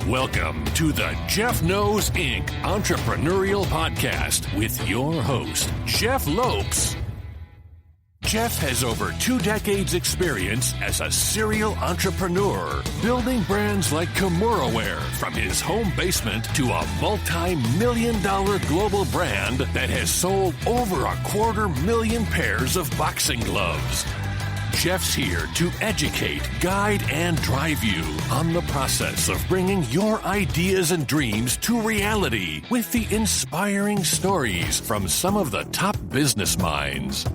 Welcome to the Jeff Knows Inc. Entrepreneurial Podcast with your host, Jeff Lopes. Jeff has over 2 decades experience as a serial entrepreneur, building brands like Kimura from his home basement to a multi-million-dollar global brand that has sold over 250,000 pairs of boxing gloves. Jeff's here to educate, guide, and drive you on the process of bringing your ideas and dreams to reality with the inspiring stories from some of the top business minds.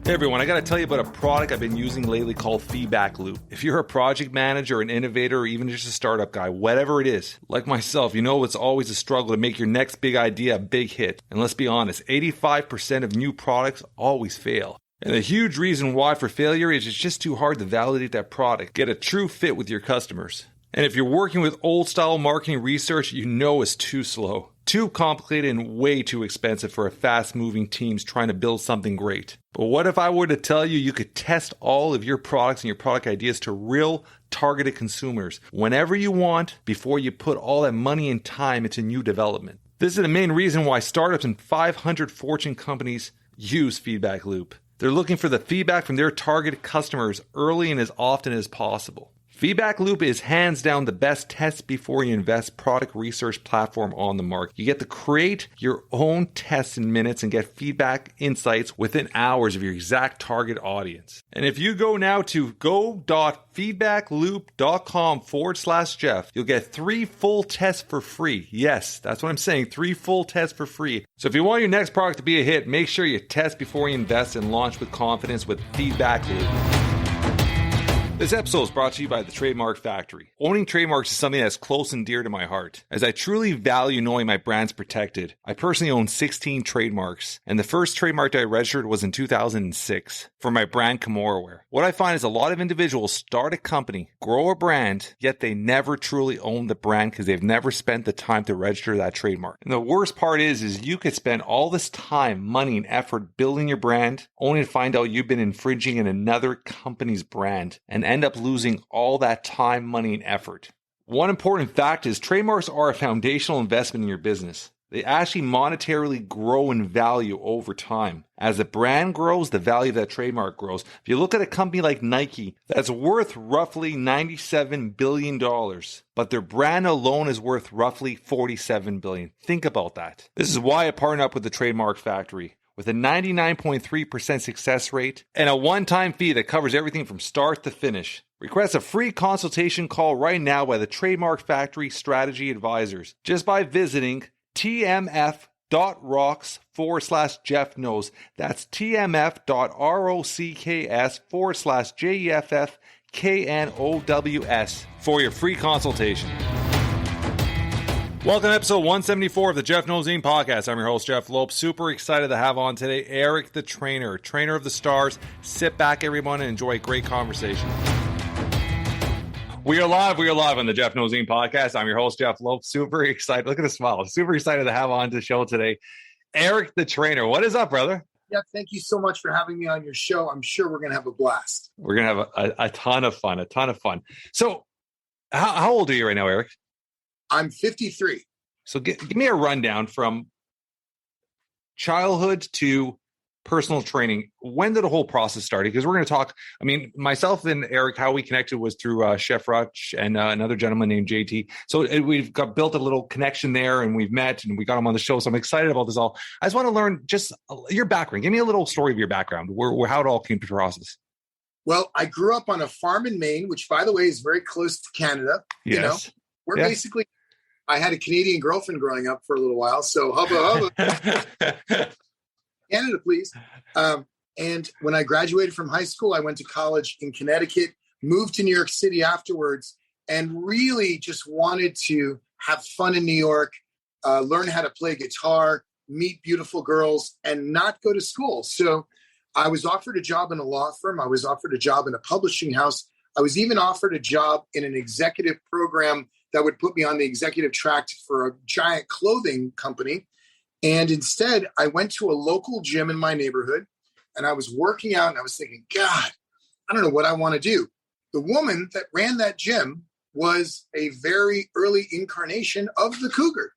Hey everyone, I got to tell you about a product I've been using lately called Feedback Loop. If you're a project manager, an innovator, or even just a startup guy, whatever it is, like myself, you know it's always a struggle to make your next big idea a big hit. And let's be honest, 85% of new products always fail. And a huge reason why for failure is it's just too hard to validate that product, get a true fit with your customers. And if you're working with old style marketing research, you know it's too slow, too complicated, and way too expensive for a fast moving teams trying to build something great. But what if I were to tell you you could test all of your products and your product ideas to real targeted consumers whenever you want before you put all that money and time into new development? This is the main reason why startups and 500 Fortune companies use Feedback Loop. They're looking for the feedback from their targeted customers early and as often as possible. Feedback Loop is hands down the best test before you invest product research platform on the market. You get to create your own tests in minutes and get feedback insights within hours of your exact target audience. And if you go now to go.feedbackloop.com/Jeff, you'll get 3 full tests for free. Yes, that's what I'm saying, 3 full tests for free. So if you want your next product to be a hit, make sure you test before you invest and launch with confidence with Feedback Loop. This episode is brought to you by the Trademark Factory. Owning trademarks is something that's close and dear to my heart. As I truly value knowing my brand's protected, I personally own 16 trademarks, and the first trademark that I registered was in 2006 for my brand Kimura. What I find is a lot of individuals start a company, grow a brand, yet they never truly own the brand because they've never spent the time to register that trademark. And the worst part is you could spend all this time, money, and effort building your brand, only to find out you've been infringing in another company's brand and end up losing all that time, money, and effort. One important fact is trademarks are a foundational investment in your business. They actually monetarily grow in value over time. As the brand grows, the value of that trademark grows. If you look at a company like Nike, that's worth roughly $97 billion, but their brand alone is worth roughly $47 billion. Think about that. This is why I partnered up with the Trademark Factory. With a 99.3% success rate and a one-time fee that covers everything from start to finish. Request a free consultation call right now by the Trademark Factory Strategy Advisors just by visiting tmf.rocks/Jeff Knows. That's tmf.rocks/JEFFKNOWS for your free consultation. Welcome to episode 174 of the Jeff Knows Inc. podcast. I'm your host, Jeff Lopes. Super excited to have on today Eric the Trainer of the stars. Sit back, everyone, and enjoy a great conversation. We are live on the Jeff Knows Inc. podcast. I'm your host, Jeff Lopes. Super excited. Look at the smile. Super excited to have on the show today Eric the Trainer. What is up, brother? Jeff, thank you so much for having me on your show. I'm sure we're going to have a blast. We're going to have a ton of fun, So how old are you right now, Eric? I'm 53. So give me a rundown from childhood to personal training. When did the whole process start? Because we're going to talk, myself and Eric, how we connected was through Chef Rutch and another gentleman named JT. So we've built a little connection there and we've met and we got him on the show. So I'm excited about this all. I just want to learn just your background. Give me a little story of your background, where how it all came to process. Well, I grew up on a farm in Maine, which by the way is very close to Canada. Yes. You know, we're basically, I had a Canadian girlfriend growing up for a little while. So hubba. Canada, please. And when I graduated from high school, I went to college in Connecticut, moved to New York City afterwards, and really just wanted to have fun in New York, learn how to play guitar, meet beautiful girls, and not go to school. So I was offered a job in a law firm. I was offered a job in a publishing house. I was even offered a job in an executive program that would put me on the executive track for a giant clothing company. And instead, I went to a local gym in my neighborhood and I was working out and I was thinking, God, I don't know what I want to do. The woman that ran that gym was a very early incarnation of the cougar.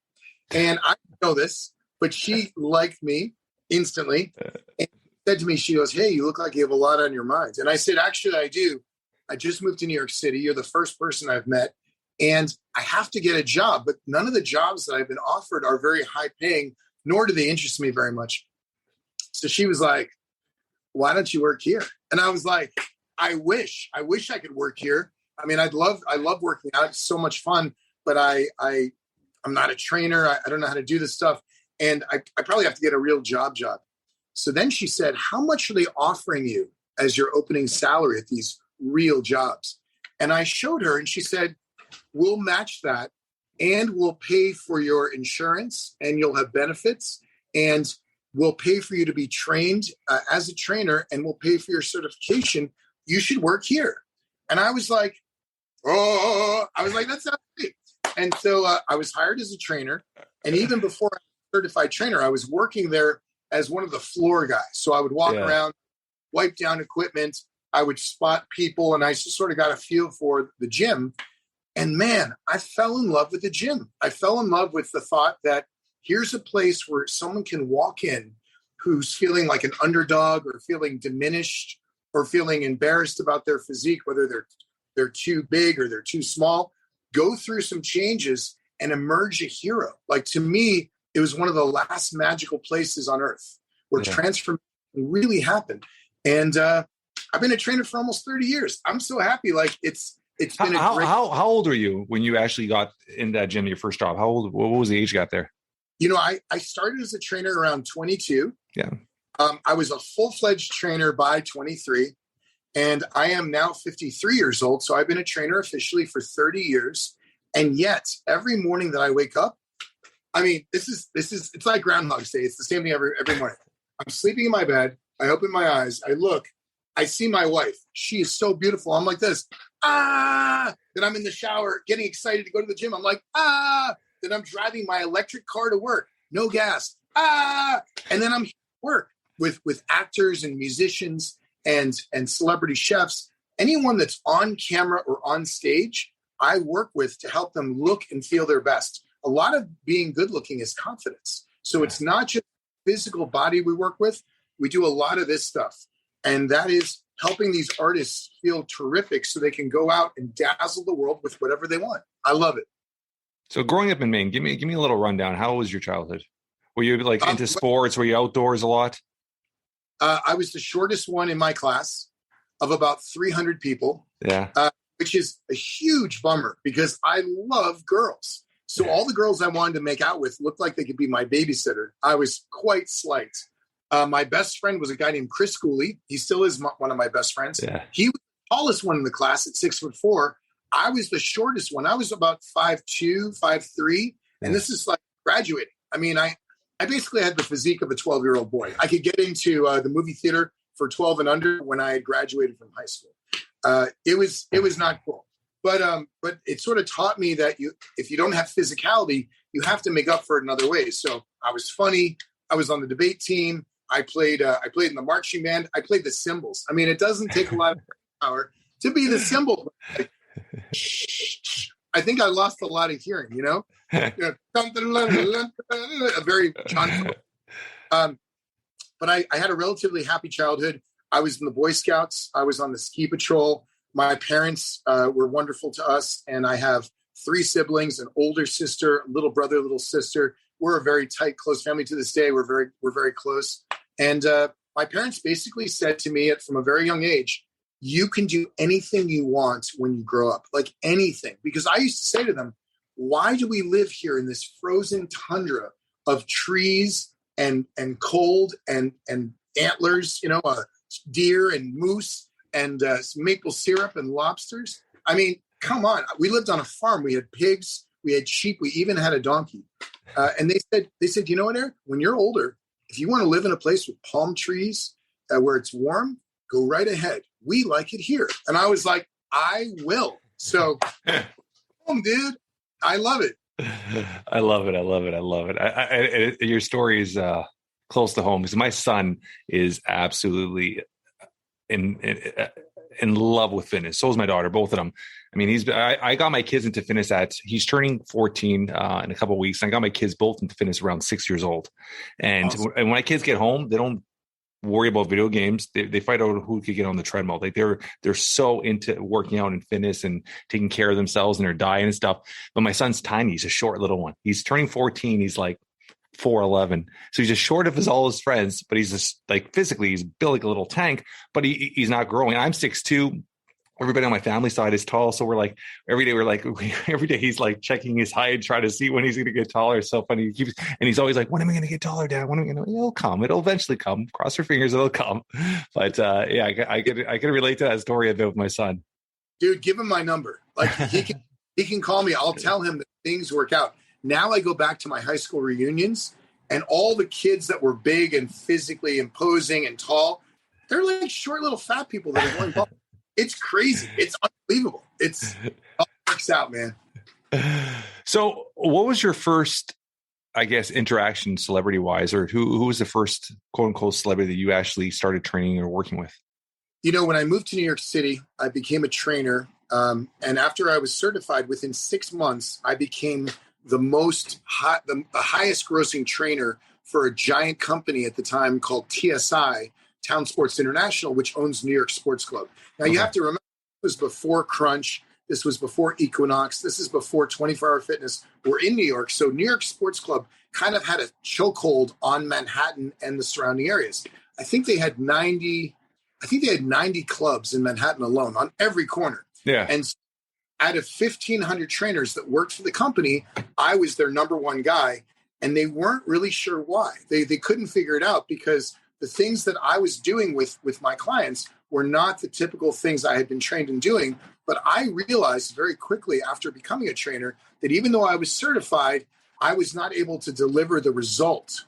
And I didn't know this, but she liked me instantly and said to me, she goes, "Hey, you look like you have a lot on your mind." And I said, "Actually, I do. I just moved to New York City. You're the first person I've met. And I have to get a job, but none of the jobs that I've been offered are very high paying, nor do they interest me very much." So she was like, "Why don't you work here?" And I was like, I wish I could work here. I mean, I love working out. It's so much fun, but I'm not a trainer. I don't know how to do this stuff. And I probably have to get a real job. So then she said, "How much are they offering you as your opening salary at these real jobs?" And I showed her, and she said, "We'll match that, and we'll pay for your insurance, and you'll have benefits, and we'll pay for you to be trained as a trainer, and we'll pay for your certification. You should work here." And I was like, "That sounds great." And so I was hired as a trainer. And even before I was a certified trainer, I was working there as one of the floor guys. So I would walk around, wipe down equipment. I would spot people, and I just sort of got a feel for the gym. And man, I fell in love with the gym. I fell in love with the thought that here's a place where someone can walk in who's feeling like an underdog or feeling diminished or feeling embarrassed about their physique, whether they're too big or they're too small, go through some changes and emerge a hero. Like, to me, it was one of the last magical places on earth where transformation really happened. And I've been a trainer for almost 30 years. I'm so happy. Like, it's been how old were you when you actually got in that gym, your first job? What was the age you got there? You know, I started as a trainer around 22. Yeah. I was a full-fledged trainer by 23, and I am now 53 years old. So I've been a trainer officially for 30 years. And yet every morning that I wake up, I mean, it's like Groundhog's Day. It's the same thing every morning. I'm sleeping in my bed. I open my eyes. I look. I see my wife. She is so beautiful. I'm like this. Then I'm in the shower getting excited to go to the gym. I'm like, Then I'm driving my electric car to work. No gas. And then I'm here at work with actors and musicians and celebrity chefs. Anyone that's on camera or on stage, I work with to help them look and feel their best. A lot of being good looking is confidence. So it's not just physical body we work with. We do a lot of this stuff. And that is helping these artists feel terrific so they can go out and dazzle the world with whatever they want. I love it. So growing up in Maine, give me a little rundown. How was your childhood? Were you like into sports? Were you outdoors a lot? I was the shortest one in my class of about 300 people. Yeah. Which is a huge bummer because I love girls. So all the girls I wanted to make out with looked like they could be my babysitter. I was quite slight. My best friend was a guy named Chris Cooley. He still is one of my best friends. Yeah. He was the tallest one in the class at 6'4". I was the shortest one. I was about 5'2", 5'3", and this is like graduating. I mean, I basically had the physique of a 12-year-old boy. I could get into the movie theater for 12 and under when I had graduated from high school. It was not cool, but it sort of taught me that if you don't have physicality, you have to make up for it in other ways. So I was funny. I was on the debate team. I played in the marching band. I played the cymbals. I mean, it doesn't take a lot of power to be the cymbal. I think I lost a lot of hearing, a very John. But I had a relatively happy childhood. I was in the Boy Scouts. I was on the ski patrol. My parents were wonderful to us. And I have 3 siblings, an older sister, a little brother, little sister. We're a very tight, close family to this day. We're very close. And my parents basically said to me from a very young age, you can do anything you want when you grow up, like anything. Because I used to say to them, why do we live here in this frozen tundra of trees and cold and antlers, deer and moose and maple syrup and lobsters? I mean, come on. We lived on a farm. We had pigs. We had sheep. We even had a donkey. And they said, you know what, Eric? When you're older, if you want to live in a place with palm trees where it's warm, go right ahead. We like it here. And I was like, I will. So, dude, I love it. I love it. Your story is close to home because my son is absolutely in love with fitness. So is my daughter, both of them. I mean, I got my kids into fitness he's turning 14 in a couple of weeks. I got my kids both into fitness around 6 years old. And, Awesome. and when my kids get home, they don't worry about video games. They fight out who could get on the treadmill. Like they're so into working out and fitness and taking care of themselves and their diet and stuff. But my son's tiny. He's a short little one. He's turning 14. He's like 4'11". So he's as short of all his friends, but he's just like physically, he's built like a little tank, but he's not growing. I'm 6'2". Everybody on my family side is tall. So every day he's like checking his height, trying to see when he's going to get taller. It's so funny. He's always like, when am I going to get taller, Dad? When am I going to, it'll come. It'll eventually come. Cross your fingers. It'll come. But yeah, I can relate to that story a bit with my son. Dude, give him my number. Like he can call me. I'll tell him that things work out. Now I go back to my high school reunions and all the kids that were big and physically imposing and tall, they're like short little fat people that are going bald. It's crazy. It's unbelievable. It all works out, man. So what was your first, I guess, interaction celebrity wise, or who was the first quote unquote celebrity that you actually started training or working with? You know, when I moved to New York City, I became a trainer. And after I was certified, within 6 months, I became the highest grossing trainer for a giant company at the time called TSI, Town Sports International, which owns New York Sports Club. Now, You have to remember, this was before Crunch. This was before Equinox. This is before 24-Hour Fitness. We're in New York. So New York Sports Club kind of had a chokehold on Manhattan and the surrounding areas. I think they had 90 clubs in Manhattan alone on every corner. Yeah. And out of 1,500 trainers that worked for the company, I was their number one guy. And they weren't really sure why. They couldn't figure it out because the things that I was doing with my clients were not the typical things I had been trained in doing. But I realized very quickly after becoming a trainer that even though I was certified, I was not able to deliver the result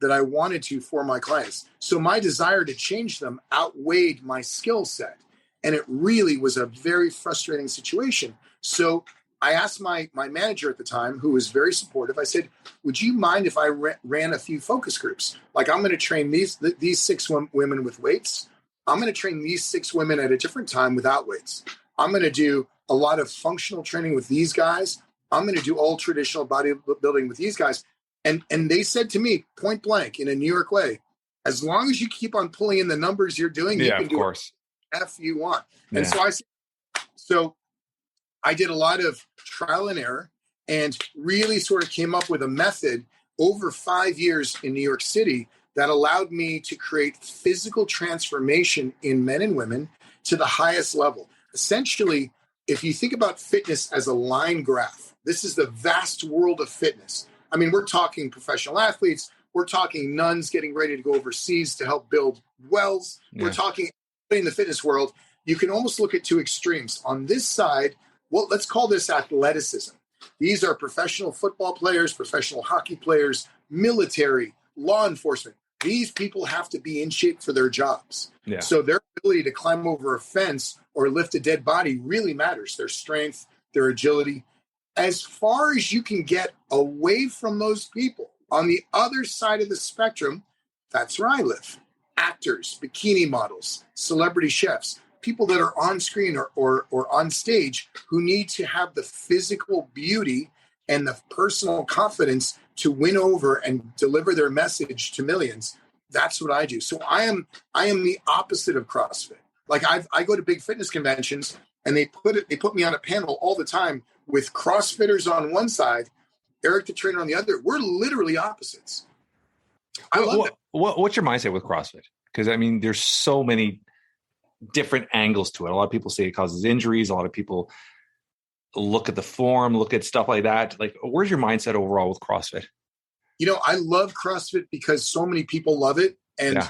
that I wanted to for my clients. So my desire to change them outweighed my skill set. And it really was a very frustrating situation. So I asked my manager at the time, who was very supportive, I said, would you mind if I ran a few focus groups? Like, I'm going to train these 6 women with weights. I'm going to train these 6 women at a different time without weights. I'm going to do a lot of functional training with these guys. I'm going to do all traditional bodybuilding with these guys. And they said to me, point blank, in a New York way, as long as you keep on pulling in the numbers you're doing, you can do whatever you want. And so I did a lot of trial and error and really sort of came up with a method over 5 years in New York City that allowed me to create physical transformation in men and women to the highest level. Essentially, if you think about fitness as a line graph, this is the vast world of fitness. I mean, we're talking professional athletes. We're talking nuns getting ready to go overseas to help build wells. Yeah. We're talking in the fitness world. You can almost look at 2 extremes. On this side, well, let's call this athleticism. These are professional football players, professional hockey players, military, law enforcement. These people have to be in shape for their jobs. Yeah. So their ability to climb over a fence or lift a dead body really matters. Their strength, their agility. As far as you can get away from those people, on the other side of the spectrum, that's where I live. Actors, bikini models, celebrity chefs, people that are on screen or on stage who need to have the physical beauty and the personal confidence to win over and deliver their message to millions. That's what I do. So I am the opposite of CrossFit. Like I go to big fitness conventions and they put me on a panel all the time with CrossFitters on one side, Eric the trainer on the other. We're literally opposites. I love it. What's your mindset with CrossFit? Because I mean, there's so many different angles to it. A lot of people say it causes injuries. A lot of people look at the form, look at stuff like that. Like, where's your mindset overall with CrossFit? You know, I love CrossFit because so many people love it and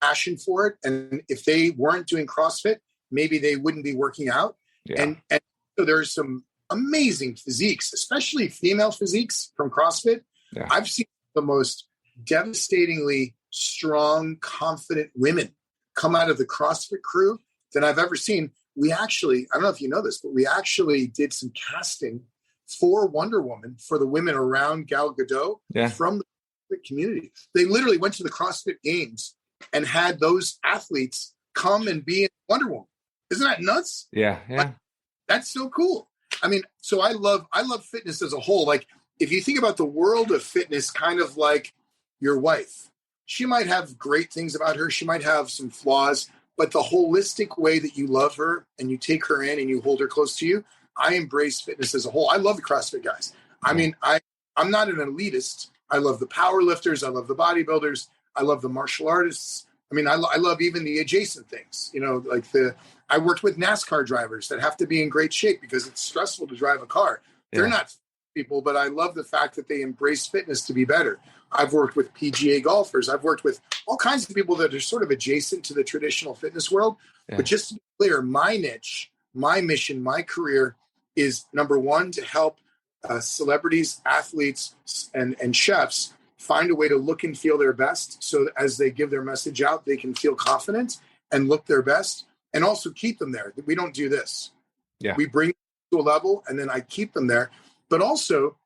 passion for it. And if they weren't doing CrossFit, maybe they wouldn't be working out. Yeah. And so there's some amazing physiques, especially female physiques from CrossFit. Yeah. I've seen the most devastatingly strong, confident women come out of the CrossFit crew that I've ever seen. We actually, I don't know if you know this, but we actually did some casting for Wonder Woman for the women around Gal Gadot from the community. They literally went to the CrossFit Games and had those athletes come and be in Wonder Woman. Isn't that nuts? Yeah. Like, that's so cool. I mean, so I love fitness as a whole. Like, if you think about the world of fitness, kind of like your wife, she might have great things about her. She might have some flaws, but the holistic way that you love her and you take her in and you hold her close to you, I embrace fitness as a whole. I love the CrossFit guys. I mean, I'm not an elitist. I love the power lifters. I love the bodybuilders. I love the martial artists. I mean, I love even the adjacent things, you know, like I worked with NASCAR drivers that have to be in great shape because it's stressful to drive a car. They're not people, but I love the fact that they embrace fitness to be better. I've worked with PGA golfers. I've worked with all kinds of people that are sort of adjacent to the traditional fitness world. Yeah. But just to be clear, my niche, my mission, my career is, number one, to help celebrities, athletes, and chefs find a way to look and feel their best, so that as they give their message out, they can feel confident and look their best, and also keep them there. We don't do this. Yeah. We bring them to a level, and then I keep them there. But also,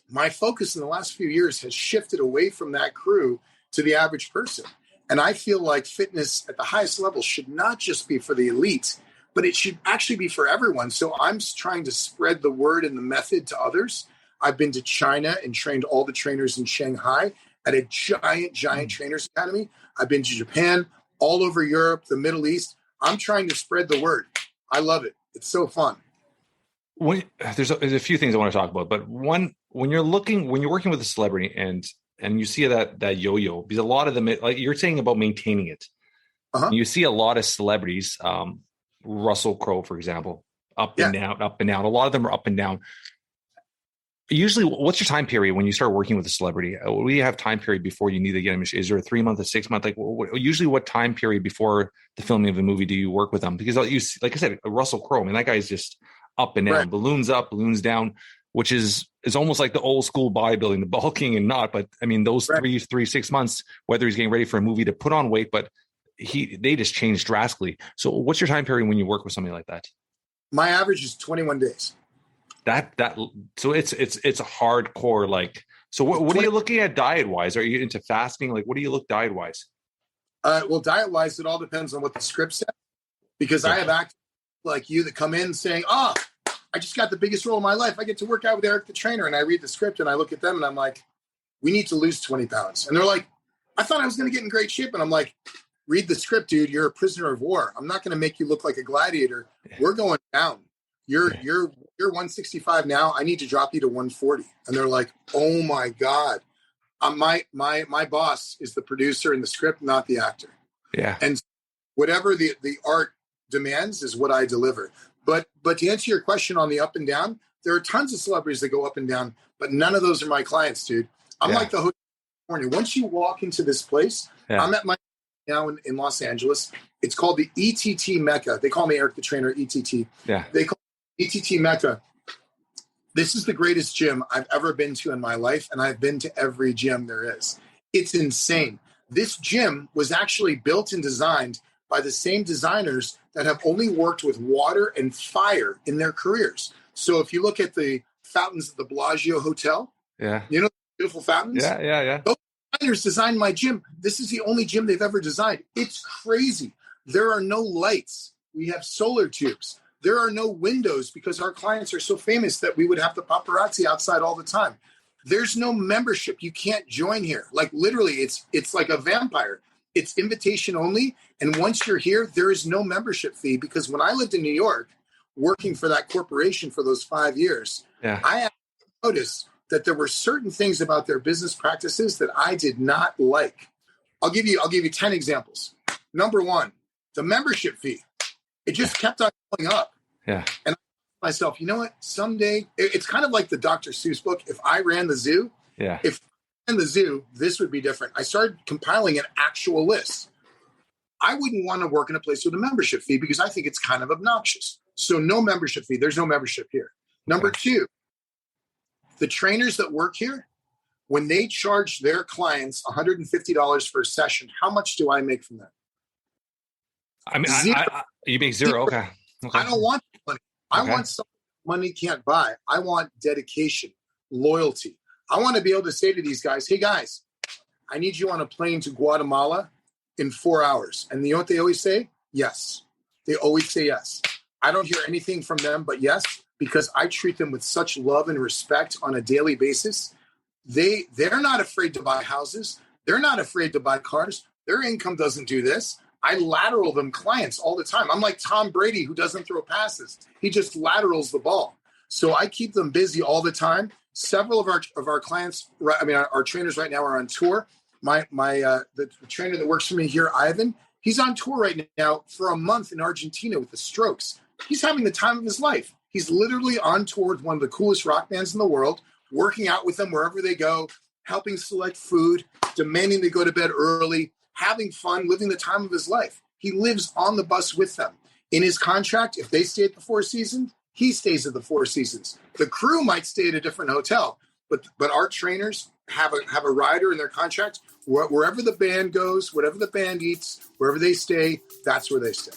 my focus in the last few years has shifted away from that crew to the average person. And I feel like fitness at the highest level should not just be for the elite, but it should actually be for everyone. So I'm trying to spread the word and the method to others. I've been to China and trained all the trainers in Shanghai at a giant trainers academy. I've been to Japan, all over Europe, the Middle East. I'm trying to spread the word. I love it. It's so fun. There's a few things I want to talk about, but one, when you're working with a celebrity and you see that yo-yo, because a lot of them, like you're saying about maintaining it, you see a lot of celebrities, Russell Crowe, for example, up and down. A lot of them are up and down. Usually, what's your time period when you start working with a celebrity? What do you have time period before you need to get them? Is there a 3 month, a 6 month? Like, usually, what time period before the filming of a movie do you work with them? Because like I said, Russell Crowe, I mean, that guy is just up and down, right. Balloons up, balloons down, which is almost like the old school bodybuilding, the bulking and not. But I mean, those 6 months, whether he's getting ready for a movie to put on weight, but they just changed drastically. So, what's your time period when you work with somebody like that? My average is 21 days. So it's a hardcore, like, so what are you looking at diet wise? Are you into fasting? Like, what do you look diet wise? Well, diet wise, it all depends on what the script says, because I have actors like you that come in saying, I just got the biggest role of my life. I get to work out with Eric the trainer. And I read the script and I look at them and I'm like, we need to lose 20 pounds. And they're like, I thought I was going to get in great shape. And I'm like, read the script, dude. You're a prisoner of war. I'm not going to make you look like a gladiator. We're going down. You're 165 now. I need to drop you to 140. And they're like, oh my God. My boss is the producer in the script, not the actor. Yeah. And whatever the art demands is what I deliver. But to answer your question on the up and down, there are tons of celebrities that go up and down, but none of those are my clients, dude. I'm like the hotel in California. Once you walk into this place, I'm at my now in Los Angeles. It's called the ETT Mecca. They call me Eric the Trainer, ETT. Yeah. They call ETT Mecca. This is the greatest gym I've ever been to in my life, and I've been to every gym there is. It's insane. This gym was actually built and designed by the same designers that have only worked with water and fire in their careers. So if you look at the fountains at the Bellagio Hotel, you know, beautiful fountains? Yeah. Those designers designed my gym. This is the only gym they've ever designed. It's crazy. There are no lights. We have solar tubes. There are no windows because our clients are so famous that we would have the paparazzi outside all the time. There's no membership. You can't join here. Like literally, it's like a vampire. It's invitation only. And once you're here, there is no membership fee, because when I lived in New York, working for that corporation for those 5 years, I noticed that there were certain things about their business practices that I did not like. I'll give you 10 examples. Number one, the membership fee. It just kept on going up. Yeah. And I asked myself, you know what? Someday, it's kind of like the Dr. Seuss book. If I ran the zoo, if I ran the zoo, this would be different. I started compiling an actual list. I wouldn't want to work in a place with a membership fee because I think it's kind of obnoxious. So no membership fee. There's no membership here. Number two, the trainers that work here, when they charge their clients $150 for a session, how much do I make from that? I mean, you make zero. Okay. I don't want money. I want something money can't buy. I want dedication, loyalty. I want to be able to say to these guys, hey guys, I need you on a plane to Guatemala in 4 hours. And you know what they always say? Yes. They always say yes. I don't hear anything from them but yes, because I treat them with such love and respect on a daily basis. They're not afraid to buy houses. They're not afraid to buy cars. Their income doesn't do this. I lateral them clients all the time. I'm like Tom Brady, who doesn't throw passes. He just laterals the ball. So I keep them busy all the time. Several of our clients, our trainers right now are on tour. The trainer that works for me here, Ivan, he's on tour right now for a month in Argentina with the Strokes. He's having the time of his life. He's literally on tour with one of the coolest rock bands in the world, working out with them wherever they go, helping select food, demanding they go to bed early, having fun, living the time of his life. He lives on the bus with them. In his contract, if they stay at the Four Seasons, he stays at the Four Seasons. The crew might stay at a different hotel, but our trainers have a rider in their contract. Wherever the band goes, whatever the band eats, wherever they stay, that's where they stay.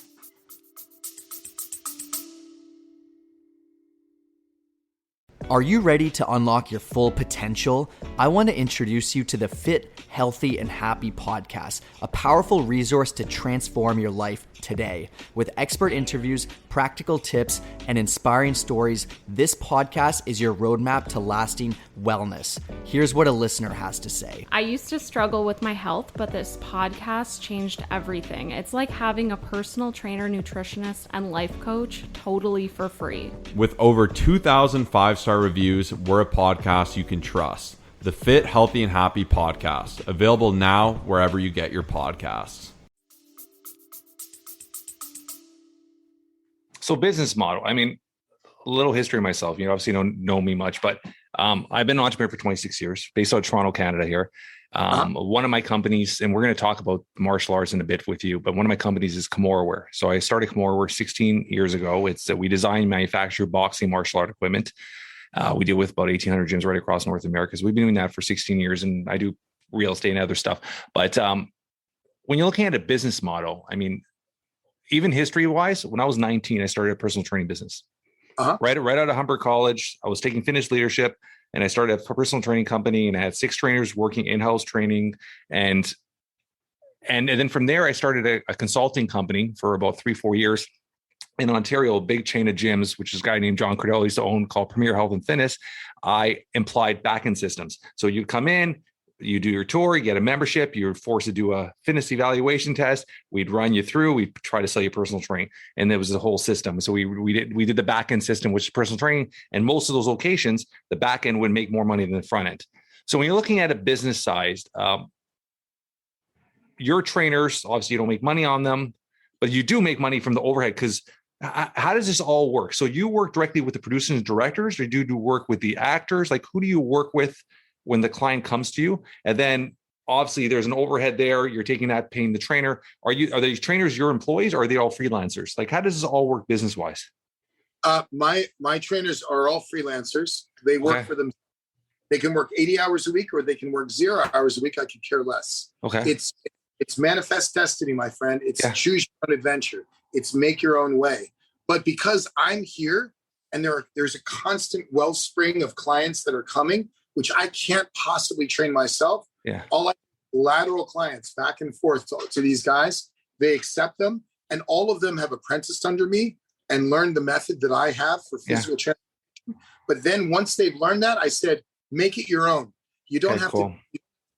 Are you ready to unlock your full potential? I want to introduce you to the Fit, Healthy, and Happy podcast, a powerful resource to transform your life today. With expert interviews, practical tips, and inspiring stories, this podcast is your roadmap to lasting wellness. Here's what a listener has to say. I used to struggle with my health, but this podcast changed everything. It's like having a personal trainer, nutritionist, and life coach totally for free. With over 2,000 five-star reviews, we're a podcast you can trust. The Fit, Healthy, and Happy podcast, available now wherever you get your podcasts. So business model, I mean, a little history of myself, you obviously don't know me much, but I've been an entrepreneur for 26 years, based out of Toronto, Canada here. One of my companies, and we're going to talk about martial arts in a bit with you, but one of my companies is Kimura. So I started Kimura 16 years ago. It's that we design and manufacture boxing martial art equipment. We deal with about 1,800 gyms right across North America. So we've been doing that for 16 years, and I do real estate and other stuff. But when you're looking at a business model, I mean, even history-wise, when I was 19, I started a personal training business. Right out of Humber College, I was taking fitness leadership, and I started a personal training company, and I had 6 trainers working in-house training, and then from there, I started a consulting company for about 3-4 years in Ontario, a big chain of gyms, which is a guy named John Cordell used to own, called Premier Health and Fitness. I implied back-end systems. So you come in, you do your tour, you get a membership, you're forced to do a fitness evaluation test. We'd run you through, we'd try to sell you personal training. And there was a whole system. So we did the back end system, which is personal training. And most of those locations, the back end would make more money than the front end. So when you're looking at a business sized, your trainers, obviously you don't make money on them, but you do make money from the overhead. Because how does this all work? So you work directly with the producers and directors, or do you work with the actors? Like, who do you work with when the client comes to you? And then obviously there's an overhead there. You're taking that, paying the trainer. Are these trainers your employees, or are they all freelancers? Like, how does this all work business wise? My trainers are all freelancers. They work for them. They can work 80 hours a week, or they can work 0 hours a week. I could care less. Okay. It's manifest destiny, my friend. It's choose your own adventure. It's make your own way. But because I'm here and there's a constant wellspring of clients that are coming, which I can't possibly train myself. All I lateral clients back and forth to these guys, they accept them, and all of them have apprenticed under me and learned the method that I have for physical transformation. But then once they've learned that, I said, make it your own. You don't have to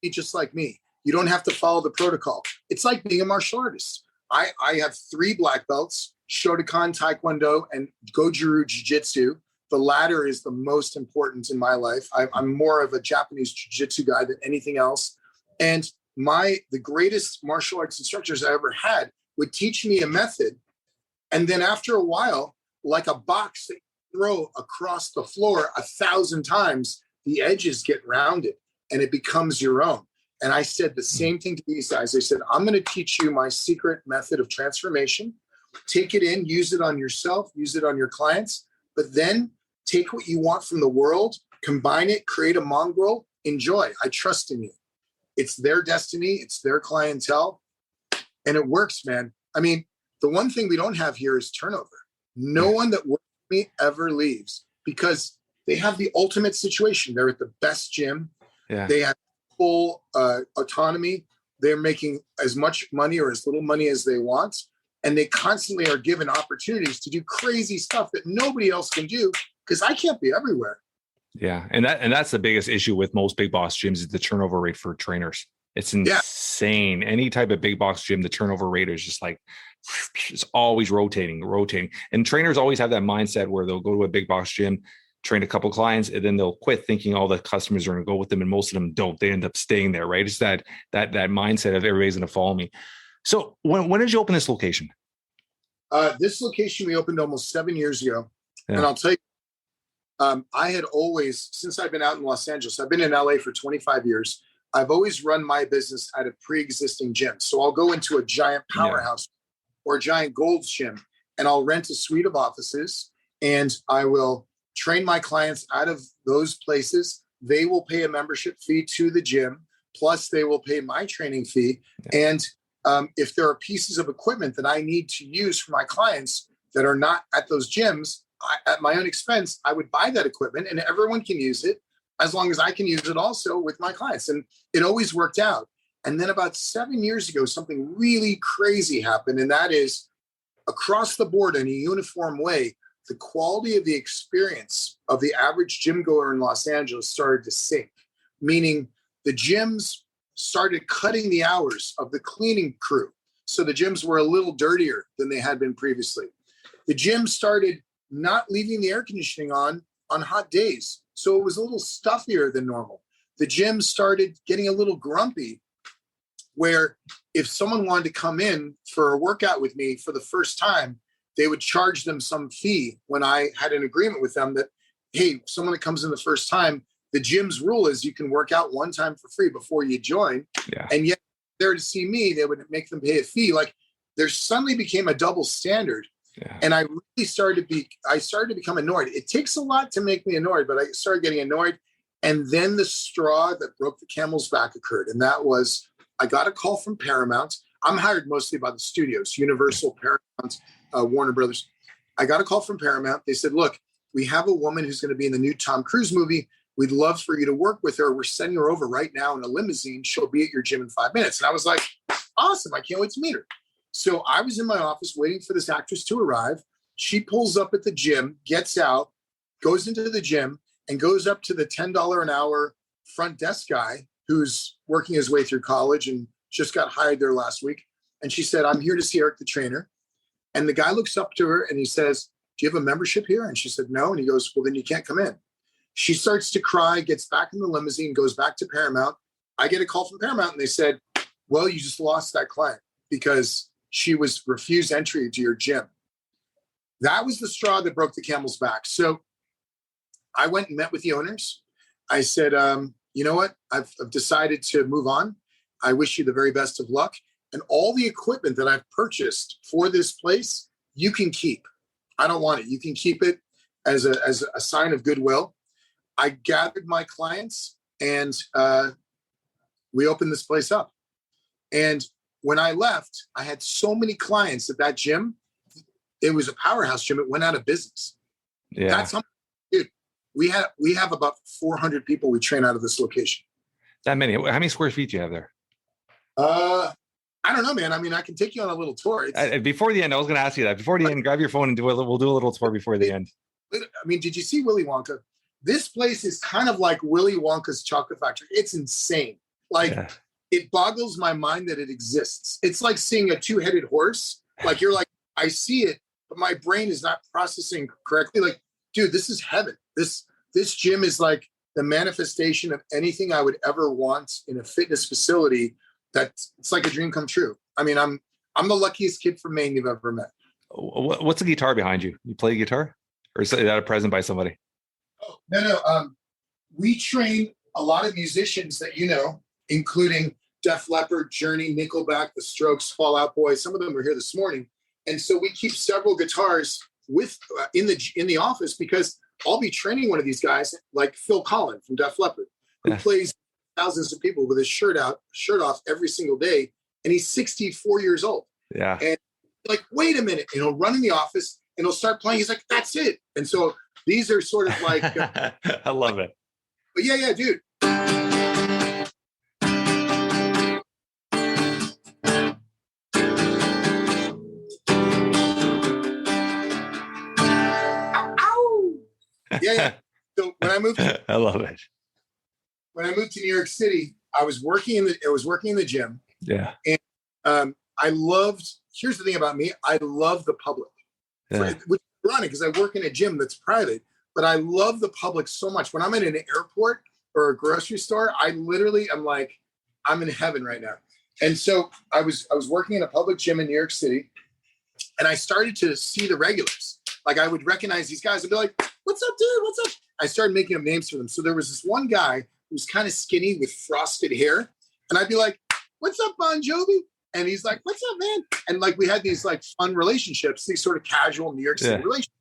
be just like me. You don't have to follow the protocol. It's like being a martial artist. I have 3 black belts, Shotokan, Taekwondo, and Goju Jiu-Jitsu. The latter is the most important in my life. I'm more of a Japanese jiu-jitsu guy than anything else. And the greatest martial arts instructors I ever had would teach me a method. And then after a while, like a box that you throw across the floor 1,000 times, the edges get rounded and it becomes your own. And I said the same thing to these guys. I said, I'm going to teach you my secret method of transformation. Take it in, use it on yourself, use it on your clients, but then take what you want from the world, combine it, create a mongrel, enjoy. I trust in you. It's their destiny. It's their clientele. And it works, man. I mean, the one thing we don't have here is turnover. No one that works with me ever leaves, because they have the ultimate situation. They're at the best gym. They have full autonomy. They're making as much money or as little money as they want. And they constantly are given opportunities to do crazy stuff that nobody else can do because I can't be everywhere. Yeah. And that's the biggest issue with most big box gyms is the turnover rate for trainers. It's insane. Any type of big box gym, the turnover rate is just like, it's always rotating. And trainers always have that mindset where they'll go to a big box gym, train a couple clients, and then they'll quit thinking all the customers are going to go with them. And most of them don't. They end up staying there, right? It's that mindset of everybody's going to follow me. So when did you open this location? This location we opened almost 7 years ago. Yeah. And I'll tell you, I had always, since I've been out in Los Angeles, I've been in LA for 25 years. I've always run my business at a pre-existing gym. So I'll go into a giant powerhouse or a giant Gold's gym, and I'll rent a suite of offices, and I will train my clients out of those places. They will pay a membership fee to the gym, plus they will pay my training fee. Yeah. And if there are pieces of equipment that I need to use for my clients that are not at those gyms, at my own expense, I would buy that equipment, and everyone can use it as long as I can use it also with my clients. And it always worked out. And then about 7 years ago, something really crazy happened. And that is, across the board in a uniform way, the quality of the experience of the average gym goer in Los Angeles started to sink, meaning the gyms started cutting the hours of the cleaning crew. So the gyms were a little dirtier than they had been previously. The gym started not leaving the air conditioning on hot days. So it was a little stuffier than normal. The gym started getting a little grumpy, where if someone wanted to come in for a workout with me for the first time, they would charge them some fee when I had an agreement with them that, hey, someone that comes in the first time, the gym's rule is you can work out one time for free before you join. Yeah. And yet there to see me, they would make them pay a fee. Like there suddenly became a double standard. Yeah. And I really started to become annoyed. It takes a lot to make me annoyed, but I started getting annoyed. And then the straw that broke the camel's back occurred. And that was, I got a call from Paramount. I'm hired mostly by the studios, Universal, Paramount, Warner Brothers. I got a call from Paramount. They said, look, we have a woman who's going to be in the new Tom Cruise movie. We'd love for you to work with her. We're sending her over right now in a limousine. She'll be at your gym in 5 minutes. And I was like, awesome. I can't wait to meet her. So I was in my office waiting for this actress to arrive. She pulls up at the gym, gets out, goes into the gym, and goes up to the $10 an hour front desk guy who's working his way through college and just got hired there last week. And she said, I'm here to see Eric the trainer. And the guy looks up to her and he says, do you have a membership here? And she said, no. And he goes, well, then you can't come in. She starts to cry, gets back in the limousine, goes back to Paramount. I get a call from Paramount and they said, well, you just lost that client because she was refused entry to your gym. That was the straw that broke the camel's back. So I went and met with the owners. I said, you know what? I've decided to move on. I wish you the very best of luck. And all the equipment that I've purchased for this place, you can keep. I don't want it. You can keep it as a sign of goodwill. I gathered my clients and we opened this place up. And when I left, I had so many clients at that gym. It was a powerhouse gym. It went out of business. Yeah. That's how, dude, we have about 400 people we train out of this location. That many? How many square feet do you have there? I don't know, man. I mean, I can take you on a little tour. Before the end, I was going to ask you that. Before the end, grab your phone and we'll do a little tour before the end. I mean, did you see Willy Wonka? This place is kind of like Willy Wonka's chocolate factory. It's insane. Like, It boggles my mind that it exists. It's like seeing a two-headed horse. Like, you're like, I see it, but my brain is not processing correctly. Like, dude, this is heaven. This gym is like the manifestation of anything I would ever want in a fitness facility. It's like a dream come true. I mean, I'm the luckiest kid from Maine you've ever met. What's the guitar behind you? You play guitar? Or is that a present by somebody? Oh, no. We train a lot of musicians that you know, including Def Leppard, Journey, Nickelback, The Strokes, Fall Out Boy. Some of them were here this morning. And so we keep several guitars with in the office because I'll be training one of these guys, like Phil Collins from Def Leppard, who plays thousands of people with his shirt off every single day. And he's 64 years old. Yeah. And like, wait a minute. And he'll run in the office and he'll start playing. He's like, that's it. And so these are sort of like... I love it. But yeah, dude. Yeah. So when I moved, I love it. When I moved to New York City, I was working in the gym. Yeah. And here's the thing about me. I love the public, Yeah. which is ironic because I work in a gym that's private, but I love the public so much. When I'm in an airport or a grocery store, I literally am like, I'm in heaven right now. And so I was working in a public gym in New York City, and I started to see the regulars. Like I would recognize these guys and be like, what's up, dude? What's up? I started making up names for them. So there was this one guy who was kind of skinny with frosted hair. And I'd be like, what's up, Bon Jovi? And he's like, what's up, man? And like, we had these like fun relationships, these sort of casual New York City relationships.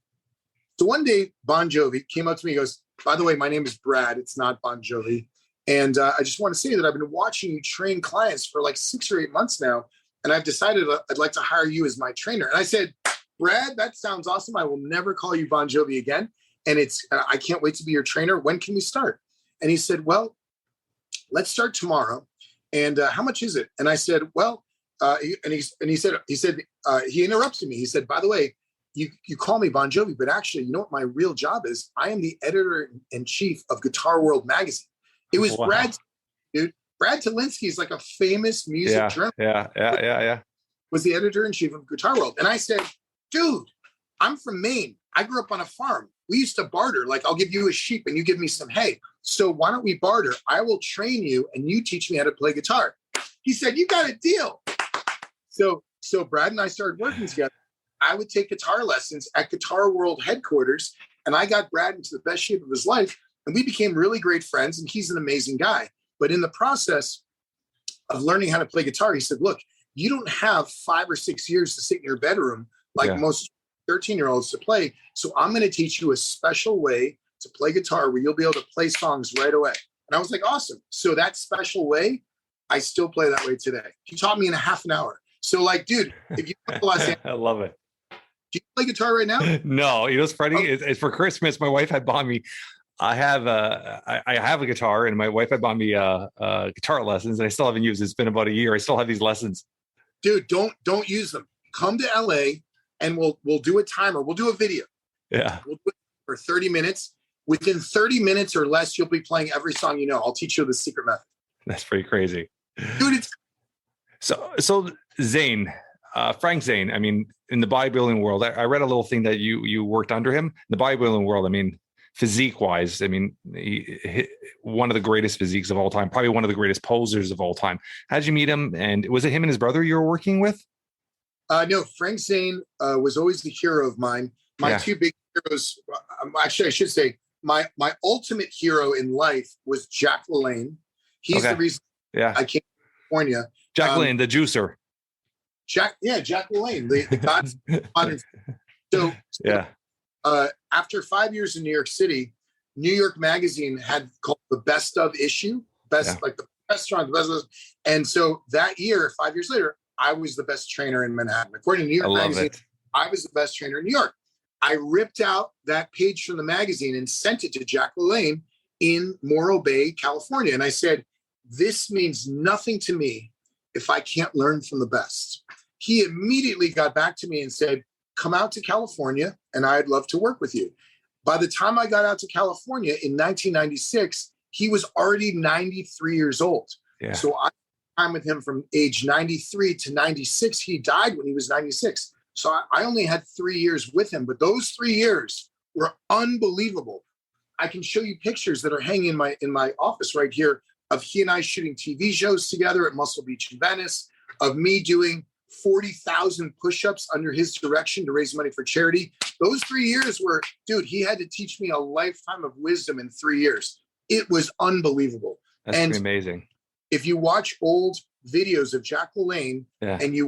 So one day, Bon Jovi came up to me and goes, by the way, my name is Brad. It's not Bon Jovi. And I just want to say that I've been watching you train clients for like 6 or 8 months now. And I've decided I'd like to hire you as my trainer. And I said, Brad, that sounds awesome. I will never call you Bon Jovi again. And I can't wait to be your trainer. When can we start? And he said, well, let's start tomorrow. And how much is it? And I said, well, he interrupted me. He said, by the way, you call me Bon Jovi, but actually, you know what my real job is? I am the editor-in-chief of Guitar World magazine. It was Brad, dude. Brad Talinsky is like a famous music journalist. Yeah. Was the editor-in-chief of Guitar World. And I said, dude, I'm from Maine. I grew up on a farm. We used to barter. Like, I'll give you a sheep and you give me some hay. So why don't we barter? I will train you and you teach me how to play guitar. He said, you got a deal. So Brad and I started working together. I would take guitar lessons at Guitar World headquarters, and I got Brad into the best shape of his life, and we became really great friends, and he's an amazing guy. But in the process of learning how to play guitar, he said, look, you don't have 5 or 6 years to sit in your bedroom like most 13-year-olds to play. So I'm going to teach you a special way to play guitar where you'll be able to play songs right away. And I was like, awesome. So that special way, I still play that way today. He taught me in a half an hour. So like, dude, if you come to Los Angeles, I love it. Do you play guitar right now? No, you know what's funny? It's for Christmas. My wife had bought me. I have a guitar, and my wife had bought me guitar lessons, and I still haven't used it. It's been about a year. I still have these lessons. Dude, don't use them. Come to LA, and we'll do a timer. We'll do a video. Yeah, we'll do it for 30 minutes. Within 30 minutes or less, you'll be playing every song you know. I'll teach you the secret method. That's pretty crazy, dude. It's so Zane. Frank Zane, I mean, in the bodybuilding world, I read a little thing that you worked under him. In the bodybuilding world, I mean, physique-wise, I mean, one of the greatest physiques of all time, probably one of the greatest posers of all time. How did you meet him? And was it him and his brother you were working with? No, Frank Zane was always the hero of mine. My two big heroes, actually, I should say, my ultimate hero in life was Jack LaLanne. He's the reason I came to California. Jack LaLanne, the juicer. Jack LaLanne, the God's modern. So after 5 years in New York City, New York Magazine had called the best of issue, like the restaurant, the best of, and so that year, 5 years later, I was the best trainer in Manhattan. According to New York Magazine, I was the best trainer in New York. I ripped out that page from the magazine and sent it to Jack LaLanne in Morro Bay, California. And I said, this means nothing to me if I can't learn from the best. He immediately got back to me and said, come out to California and I'd love to work with you. By the time I got out to California in 1996, he was already 93 years old. Yeah. So I spent time with him from age 93 to 96. He died when he was 96. So I only had 3 years with him, but those 3 years were unbelievable. I can show you pictures that are hanging in my office right here of he and I shooting TV shows together at Muscle Beach in Venice, of me doing 40,000 push-ups under his direction to raise money for charity. Those 3 years were, dude, he had to teach me a lifetime of wisdom in 3 years. It was unbelievable. That's amazing. If you watch old videos of Jack LaLanne and you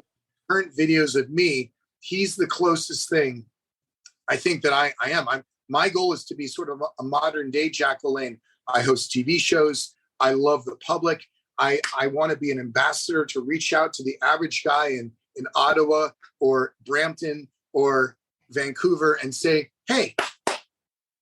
current videos of me, he's the closest thing I think that I am. My goal is to be sort of a modern day Jack LaLanne. I host TV shows. I love the public. I want to be an ambassador to reach out to the average guy in Ottawa or Brampton or Vancouver and say, hey,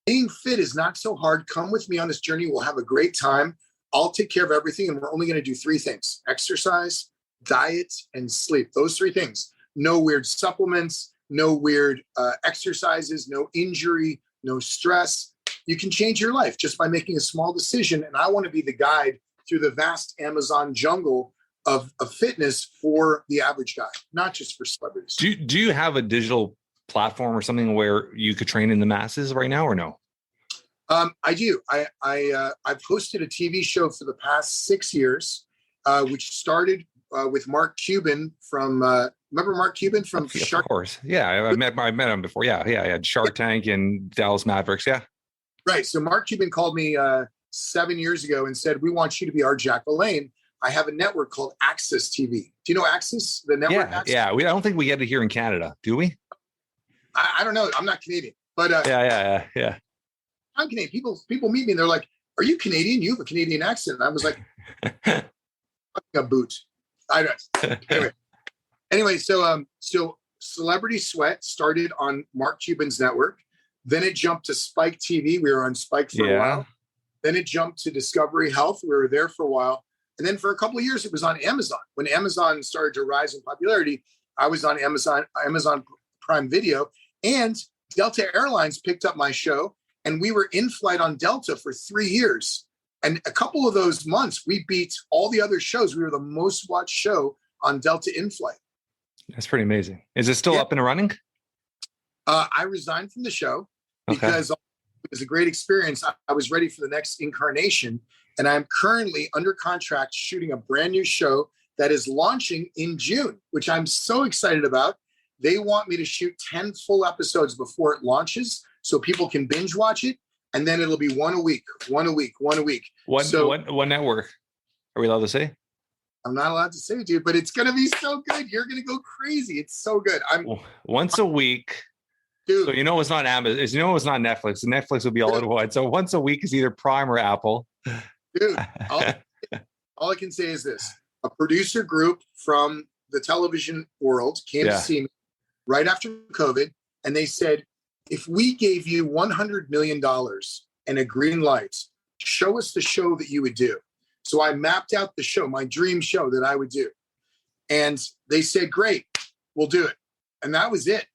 being fit is not so hard. Come with me on this journey. We'll have a great time. I'll take care of everything. And we're only going to do 3 things: exercise, diet, and sleep. Those 3 things. No weird supplements, no weird exercises, no injury, no stress. you can change your life just by making a small decision. And I want to be the guide through the vast Amazon jungle of fitness for the average guy, not just for celebrities. Do you have a digital platform or something where you could train in the masses right now, or no? I do. I've hosted a TV show for the past 6 years, which started with Mark Cuban from. Remember Mark Cuban from Shark? Of course, yeah. I met him before. Yeah. I had Shark Tank and Dallas Mavericks. Yeah, right. So Mark Cuban called me 7 years ago and said, "We want you to be our Jack LaLanne. I have a network called Access TV. Do you know Access? The network? Yeah, Access? yeah. I don't think we get it here in Canada, do we? I don't know. I'm not Canadian, but yeah. I'm Canadian. People meet me and they're like, "Are you Canadian? You have a Canadian accent." And I was like, "A boot." I don't. Anyway, so Celebrity Sweat started on Mark Cuban's network. Then it jumped to Spike TV. We were on Spike for a while. Then it jumped to Discovery Health. We were there for a while. And then for a couple of years, it was on Amazon. When Amazon started to rise in popularity, I was on Amazon Prime Video, and Delta Airlines picked up my show, and we were in flight on Delta for 3 years. And a couple of those months, we beat all the other shows. We were the most watched show on Delta in-flight. That's pretty amazing. Is it still up and running? I resigned from the show because it was a great experience. I was ready for the next incarnation. And I'm currently under contract shooting a brand new show that is launching in June, which I'm so excited about. They want me to shoot 10 full episodes before it launches so people can binge watch it. And then it'll be one a week. What network? Are we allowed to say? I'm not allowed to say, dude, but it's going to be so good. You're going to go crazy. It's so good. Once a week. Dude. So it's not Amazon. It's not Netflix. Netflix would be all in one. So once a week is either Prime or Apple. Dude, all I can say is this. A producer group from the television world came to see me right after COVID, and they said, if we gave you $100 million and a green light, show us the show that you would do. So I mapped out the show, my dream show that I would do. And they said, great, we'll do it. And that was it.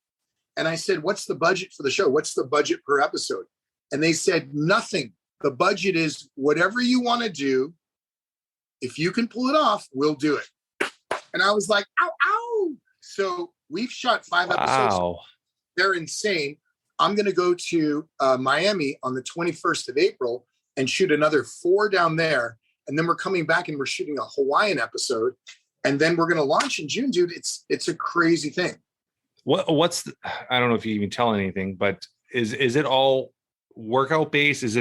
And I said, what's the budget for the show? What's the budget per episode? And they said, nothing. The budget is whatever you want to do. If you can pull it off, we'll do it. And I was like, ow, ow. So we've shot 5 episodes. Wow. They're insane. I'm going to go to Miami on the 21st of April and shoot another 4 down there. And then we're coming back and we're shooting a Hawaiian episode. And then we're going to launch in June, dude. It's a crazy thing. I don't know if you even tell anything, but is it all workout based? You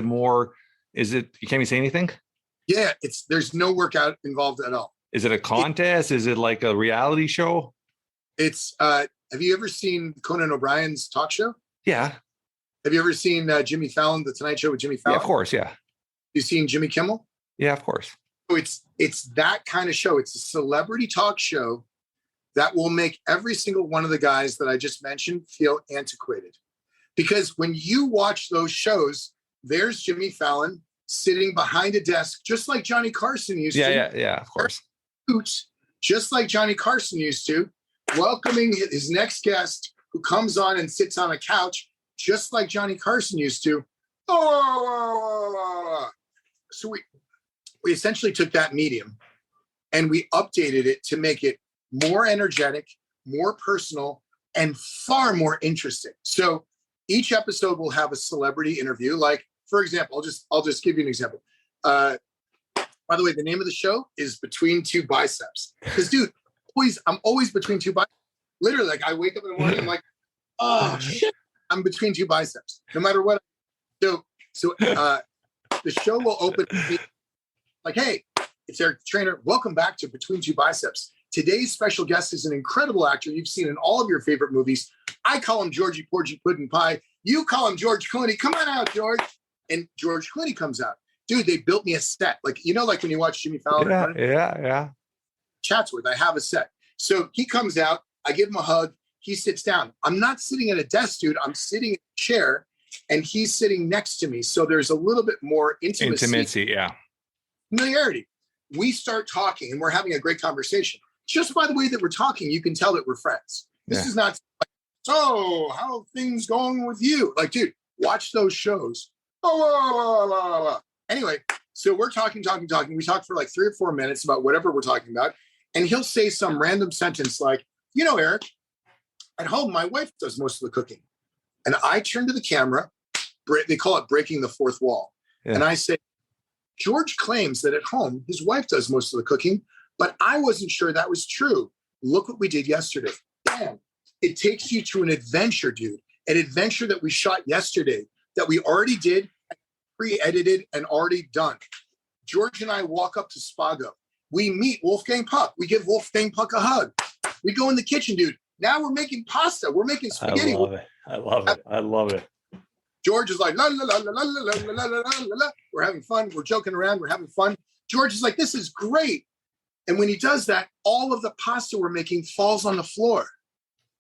can't even say anything? Yeah, there's no workout involved at all. Is it a contest? Is it like a reality show? It's have you ever seen Conan O'Brien's talk show? Yeah. Have you ever seen Jimmy Fallon, The Tonight Show with Jimmy Fallon? Yeah, of course, yeah. You seen Jimmy Kimmel? Yeah, of course. So it's that kind of show. It's a celebrity talk show that will make every single one of the guys that I just mentioned feel antiquated. Because when you watch those shows, there's Jimmy Fallon sitting behind a desk, just like Johnny Carson used to. Yeah, of course. Just like Johnny Carson used to, welcoming his next guest who comes on and sits on a couch, just like Johnny Carson used to. So we essentially took that medium and we updated it to make it more energetic, more personal, and far more interesting. So each episode will have a celebrity interview. Like, for example, I'll just give you an example. By the way, the name of the show is Between Two Biceps. Because, dude, I'm always between two biceps. Literally, like I wake up in the morning, I'm like, oh shit, I'm between two biceps. No matter what. So the show will open like, hey, it's Eric the Trainer. Welcome back to Between Two Biceps. Today's special guest is an incredible actor you've seen in all of your favorite movies. I call him Georgie Porgy Puddin' Pie. You call him George Clooney. Come on out, George. And George Clooney comes out. Dude, they built me a set. Like, like when you watch Jimmy Fallon. Yeah. Chatsworth, I have a set. So he comes out. I give him a hug. He sits down. I'm not sitting at a desk, dude. I'm sitting in a chair, and he's sitting next to me. So there's a little bit more intimacy. Yeah. Familiarity. We start talking, and we're having a great conversation. Just by the way that we're talking, you can tell that we're friends. This is not like, so how are things going with you? Like, dude, watch those shows. Oh. Anyway, so we're talking. We talk for like 3 or 4 minutes about whatever we're talking about. And he'll say some random sentence like, Eric, at home, my wife does most of the cooking. And I turn to the camera. They call it breaking the fourth wall. Yeah. And I say, George claims that at home, his wife does most of the cooking, but I wasn't sure that was true. Look what we did yesterday. Bam. It takes you to an adventure, dude. An adventure that we shot yesterday that we already did, pre-edited, and already done. George and I walk up to Spago. We meet Wolfgang Puck. We give Wolfgang Puck a hug. We go in the kitchen, dude. Now we're making pasta. We're making spaghetti. I love it. George is like, la, la, la, la, la, la, la, la, la, la. We're having fun. We're joking around. We're having fun. George is like, this is great. And when he does that, all of the pasta we're making falls on the floor.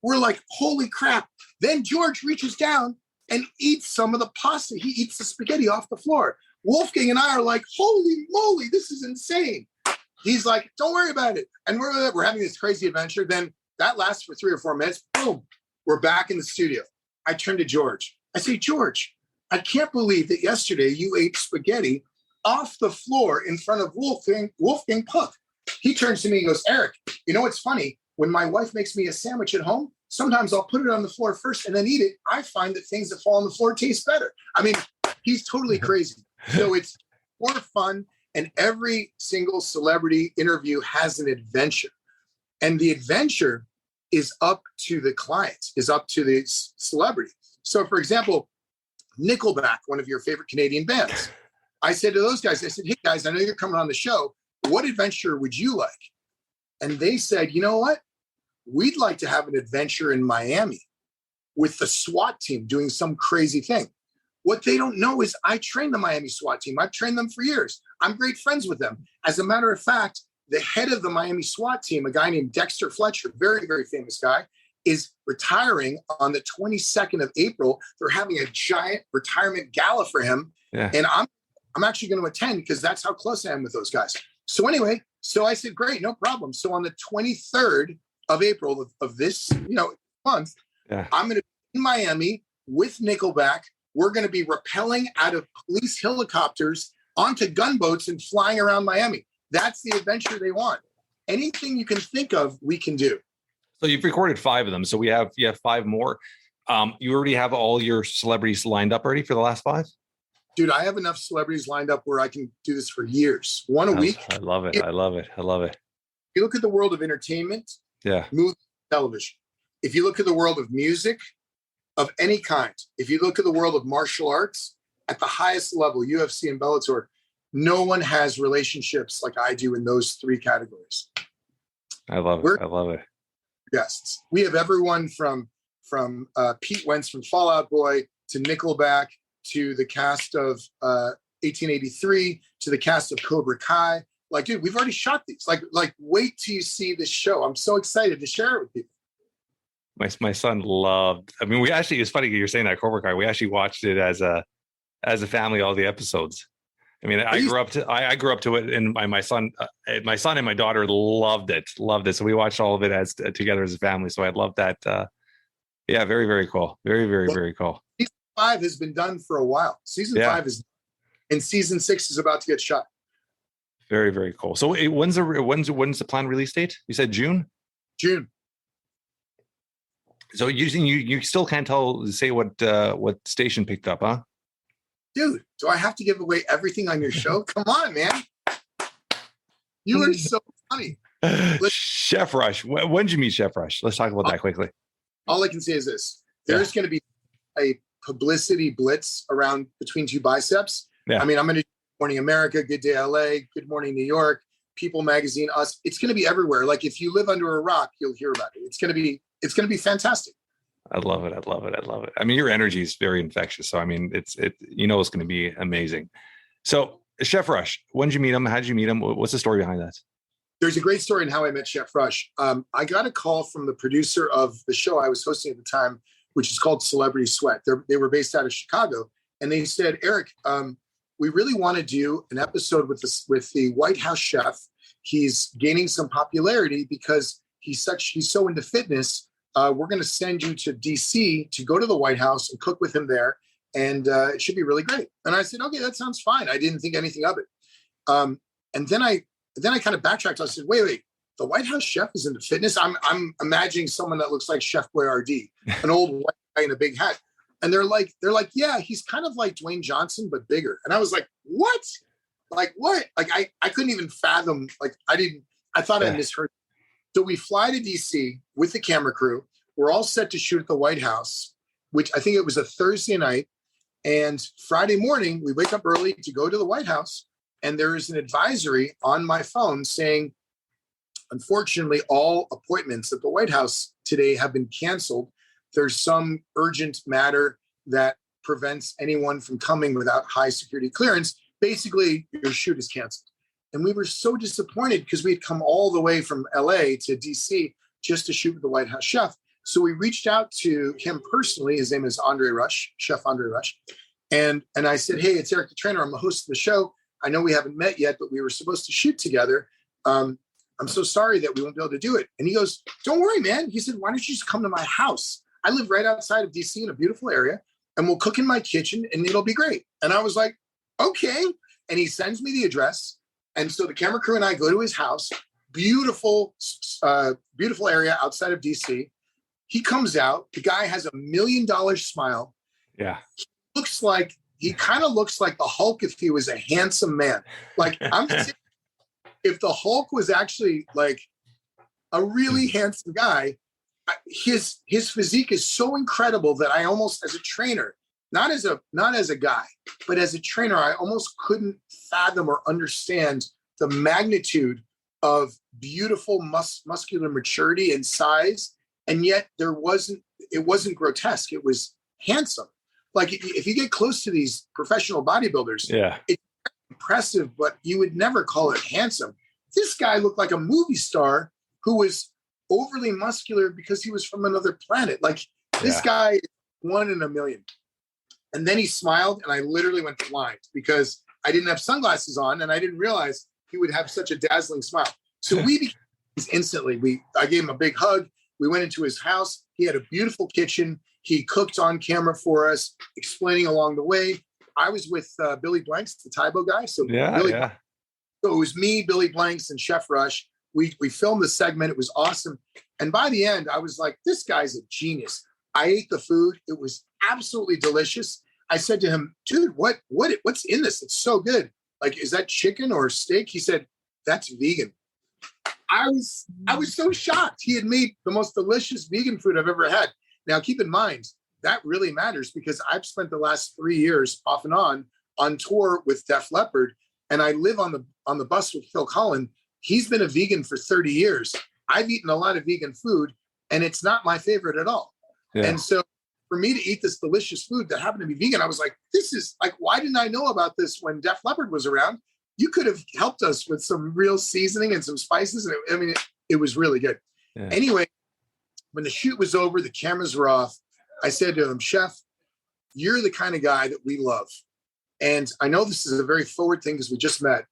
We're like, holy crap. Then George reaches down and eats some of the pasta. He eats the spaghetti off the floor. Wolfgang and I are like, holy moly, this is insane. He's like, don't worry about it. And we're having this crazy adventure. Then that lasts for 3 or 4 minutes. Boom, we're back in the studio. I turn to George. I say, George, I can't believe that yesterday you ate spaghetti off the floor in front of Wolfgang Puck. He turns to me and goes, Eric, you know what's funny? When my wife makes me a sandwich at home, sometimes I'll put it on the floor first and then eat it. I find that things that fall on the floor taste better. I mean, he's totally crazy. So it's more fun. And every single celebrity interview has an adventure. And the adventure is up to the client, is up to the celebrity. So, for example, Nickelback, one of your favorite Canadian bands. I said to those guys, I said, hey, guys, I know you're coming on the show. What adventure would you like? And they said, you know what? We'd like to have an adventure in Miami with the SWAT team doing some crazy thing. What they don't know is I trained the Miami SWAT team. I've trained them for years. I'm great friends with them. As a matter of fact, the head of the Miami SWAT team, a guy named Dexter Fletcher, very, very famous guy, is retiring on the 22nd of April. They're having a giant retirement gala for him. Yeah. And I'm actually going to attend because that's how close I am with those guys. So anyway, so I said, great, no problem. So on the 23rd of April of this, month, I'm going to be in Miami with Nickelback. We're going to be rappelling out of police helicopters onto gunboats and flying around Miami. That's the adventure they want. Anything you can think of, we can do. So you've recorded 5 of them. So you have 5 more. You already have all your celebrities lined up already for the last 5? Dude, I have enough celebrities lined up where I can do this for years. One a week. I love it. If you look at the world of entertainment, movie, television. If you look at the world of music of any kind, if you look at the world of martial arts at the highest level, UFC and Bellator, no one has relationships like I do in those 3 categories. I love it. Guests. We have everyone from Pete Wentz from Fall Out Boy to Nickelback to the cast of 1883 to the cast of Cobra Kai. Like, dude, we've already shot these. Like, wait till you see this show. I'm so excited to share it with people. My son loved. I mean, it's funny you're saying that Cobra Kai. We actually watched it as a family, all the episodes. I mean, I grew up to it, and my son and my daughter loved it. So we watched all of it together as a family. So I love that. Very, very cool. Very, very, very cool. Season 5 has been done for a while. Season 5 is, and season 6 is about to get shot. Very, very cool. So when's the planned release date? You said June? June. So you still can't say what station picked up, huh? Dude, do I have to give away everything on your show? Come on, man. You are so funny. Chef Rush. When did you meet Chef Rush? Let's talk about that quickly. All I can say is this. There's going to be a publicity blitz around between 2 biceps. Yeah. I mean, I'm going to do Good Morning America, Good Day LA, Good Morning New York, People Magazine, Us. It's going to be everywhere. Like, if you live under a rock, you'll hear about it. It's going to be fantastic. I love it. I mean, your energy is very infectious. So, I mean, it's going to be amazing. So, Chef Rush, when did you meet him? How did you meet him? What's the story behind that? There's a great story in how I met Chef Rush. I got a call from the producer of the show I was hosting at the time, which is called Celebrity Sweat. They were based out of Chicago. And they said, Eric, we really want to do an episode with the White House chef. He's gaining some popularity because he's so into fitness. We're going to send you to DC to go to the White House and cook with him there. and it should be really great. And I said, okay, that sounds fine. I didn't think anything of it. And then I kind of backtracked. I said, wait, the White House chef is into fitness. I'm imagining someone that looks like Chef Boyardee, an old white guy in a big hat. And they're like, yeah, he's kind of like Dwayne Johnson, but bigger. And I was like, what? Like what? Like I couldn't even fathom. Like I thought I misheard. So we fly to DC with the camera crew. We're all set to shoot at the White House, which I think it was a Thursday night. And Friday morning, we wake up early to go to the White House. And there is an advisory on my phone saying, unfortunately, all appointments at the White House today have been canceled. There's some urgent matter that prevents anyone from coming without high security clearance. Basically, your shoot is canceled. And we were so disappointed because we had come all the way from LA to DC just to shoot with the White House chef. So we reached out to him personally. His name is Andre Rush, Chef Andre Rush. And I said, hey, it's Eric the Trainer. I'm the host of the show. I know we haven't met yet, but we were supposed to shoot together. I'm so sorry that we won't be able to do it. And he goes, don't worry, man. He said, why don't you just come to my house? I live right outside of DC in a beautiful area, and we'll cook in my kitchen and it'll be great. And I was like, okay. And he sends me the address. And so the camera crew and I go to his house, beautiful area outside of DC. He comes out. The guy has $1 million smile. Yeah. He kind of looks like the Hulk if he was a handsome man. Like if the Hulk was actually like a really handsome guy, his physique is so incredible that I almost, as a trainer, not as a guy, but as a trainer, I almost couldn't fathom or understand the magnitude of beautiful muscular maturity and size. And yet it wasn't grotesque. It was handsome. Like if you get close to these professional bodybuilders, it's impressive, but you would never call it handsome. This guy looked like a movie star who was overly muscular because he was from another planet. Like this guy is 1 in a million. And then he smiled and I literally went blind because I didn't have sunglasses on and I didn't realize he would have such a dazzling smile. So we became instantly. I gave him a big hug. We went into his house. He had a beautiful kitchen. He cooked on camera for us, explaining along the way. I was with Billy Blanks, the Tybo guy. So So it was me, Billy Blanks, and Chef Rush. We filmed the segment. It was awesome. And by the end, I was like, this guy's a genius. I ate the food. It was absolutely delicious. I said to him, dude, what's in this? It's so good. Like, is that chicken or steak? He said, that's vegan. I was so shocked. He had made the most delicious vegan food I've ever had. Now, keep in mind, that really matters because I've spent the last 3 years off and on tour with Def Leppard, and I live on the bus with Phil Collin. He's been a vegan for 30 years. I've eaten a lot of vegan food, and it's not my favorite at all. Yeah. And so for me to eat this delicious food that happened to be vegan, I was like, this is like, why didn't I know about this when Def Leppard was around? You could have helped us with some real seasoning and some spices. And it was really good. Yeah. Anyway, when the shoot was over, the cameras were off. I said to him, Chef, you're the kind of guy that we love. And I know this is a very forward thing because we just met,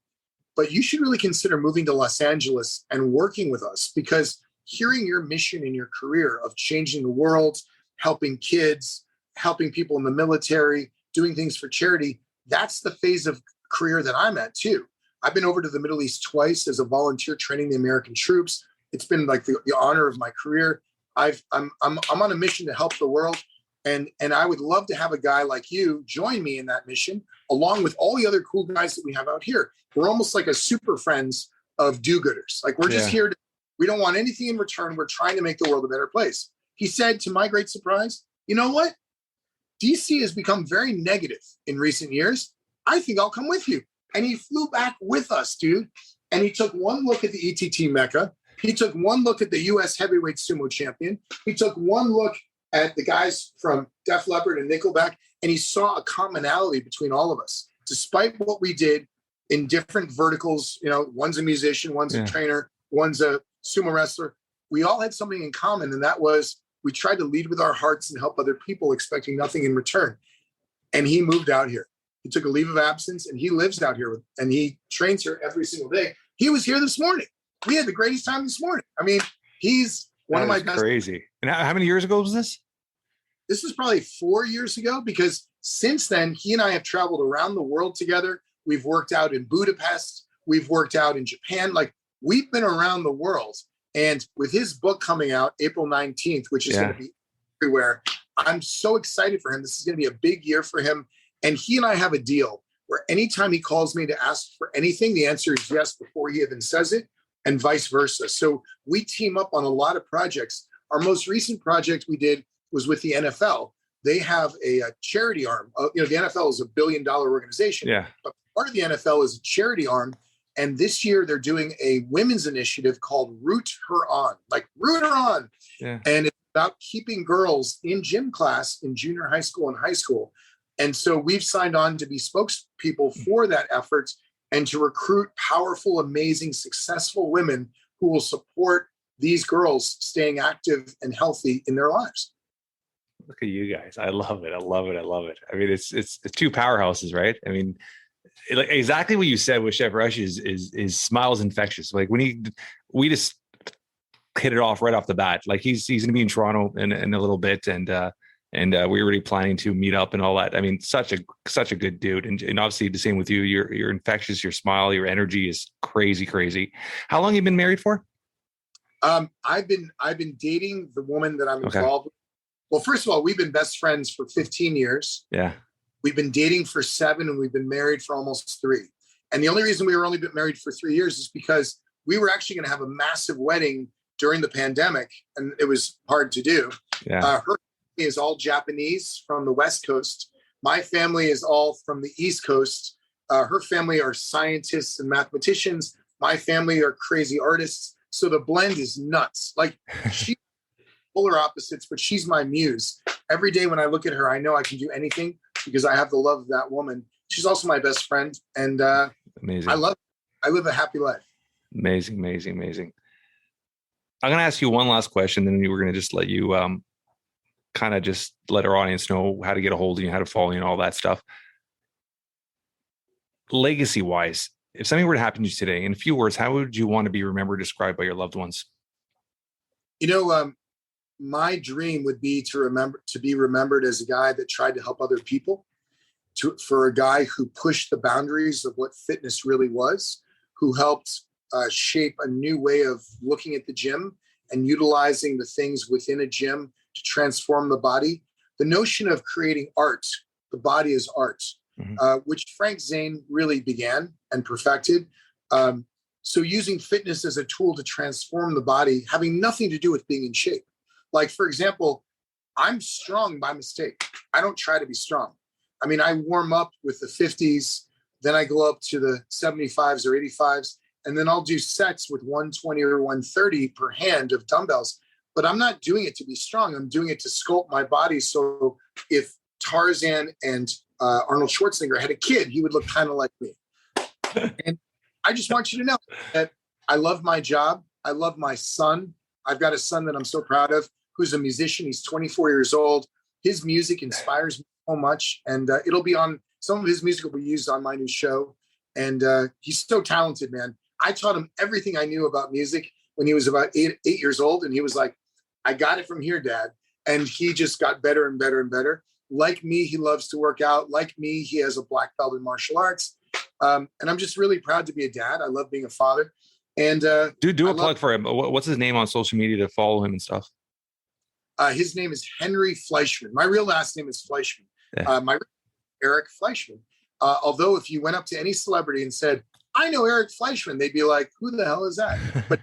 but you should really consider moving to Los Angeles and working with us, because hearing your mission in your career of changing the world, helping kids, helping people in the military, doing things for charity, that's the phase of career that I'm at too. I've been over to the Middle East twice as a volunteer training the American troops. It's been like the honor of my career. I'm on a mission to help the world. And I would love to have a guy like you join me in that mission, along with all the other cool guys that we have out here. We're almost like a super friends of do-gooders. Like we're just here we don't want anything in return. We're trying to make the world a better place. He said, to my great surprise, you know what? DC has become very negative in recent years. I think I'll come with you. And he flew back with us, dude. And he took one look at the ETT Mecca. He took one look at the U.S. heavyweight sumo champion. He took one look at the guys from Def Leppard and Nickelback, and he saw a commonality between all of us. Despite what we did in different verticals, one's a musician, one's a trainer, one's a sumo wrestler, we all had something in common, and that was we tried to lead with our hearts and help other people, expecting nothing in return. And he moved out here. He took a leave of absence, and he lives out here, and he trains here every single day. He was here this morning. We had the greatest time this morning. I mean, he's one of my best. Crazy. And how many years ago was this? this was probably 4 years ago, because since then, he and I have traveled around the world together. We've worked out in Budapest. We've worked out in Japan. Like, we've been around the world. And with his book coming out April 19th, which is going to be everywhere, I'm so excited for him. This is going to be a big year for him. And he and I have a deal where anytime he calls me to ask for anything, the answer is yes before he even says it, and vice versa. So we team up on a lot of projects. Our most recent project we did was with the NFL. They have a charity arm. The NFL is $1 billion organization. Yeah. But part of the NFL is a charity arm. And this year they're doing a women's initiative called Root Her On, like root her on. Yeah. And it's about keeping girls in gym class in junior high school and high school. And so we've signed on to be spokespeople for that effort and to recruit powerful, amazing, successful women who will support these girls staying active and healthy in their lives. Look at you guys. I love it. I love it. I love it. I mean, it's two powerhouses, right? I mean, like exactly what you said with Chef Rush is smiles infectious. Like we just hit it off right off the bat. Like he's going to be in Toronto in a little bit. And we were already planning to meet up and all that. I mean, such a good dude. And obviously the same with you. You're infectious. Your smile, your energy is crazy. How long have you been married for? I've been dating the woman that I'm involved with. Well, first of all, we've been best friends for 15 years. Yeah. We've been dating for 7 and we've been married for almost 3. And the only reason we were only been married for 3 years is because we were actually going to have a massive wedding during the pandemic, and it was hard to do. Yeah. Her family is all Japanese from the West Coast. My family is all from the East Coast. Her family are scientists and mathematicians. My family are crazy artists. So the blend is nuts. Like, she's polar opposites, but she's my muse. Every day when I look at her, I know I can do anything because I have the love of that woman. She's also my best friend. And amazing. I live a happy life. Amazing. I'm going to ask you one last question, then we're going to just let you kind of just let our audience know how to get a hold of you, how to follow you, and all that stuff. Legacy-wise, if something were to happen to you today, in a few words, how would you want to be remembered, described by your loved ones? My dream would be to be remembered as a guy that tried to help other people, for a guy who pushed the boundaries of what fitness really was, who helped shape a new way of looking at the gym and utilizing the things within a gym to transform the body. The notion of creating art, the body is art, which Frank Zane really began and perfected. So using fitness as a tool to transform the body, having nothing to do with being in shape. Like, for example, I'm strong by mistake. I don't try to be strong. I mean, I warm up with the 50s, then I go up to the 75s or 85s, and then I'll do sets with 120 or 130 per hand of dumbbells. But I'm not doing it to be strong. I'm doing it to sculpt my body. So if Tarzan and Arnold Schwarzenegger had a kid, he would look kind of like me. And I just want you to know that I love my job. I love my son. I've got a son that I'm so proud of, who's a musician. He's 24 years old. His music inspires me so much. And some of his music will be used on my new show. And he's so talented, man. I taught him everything I knew about music when he was about eight years old. And he was like, I got it from here, Dad. And he just got better and better and better. Like me, he loves to work out. Like me, he has a black belt in martial arts. And I'm just really proud to be a dad. I love being a father. And do a plug for him. What's his name on social media to follow him and stuff? His name is Henry Fleischman. My real last name is Fleischman. Yeah. My Eric Fleischman. Although if you went up to any celebrity and said, I know Eric Fleischman, they'd be like, who the hell is that? But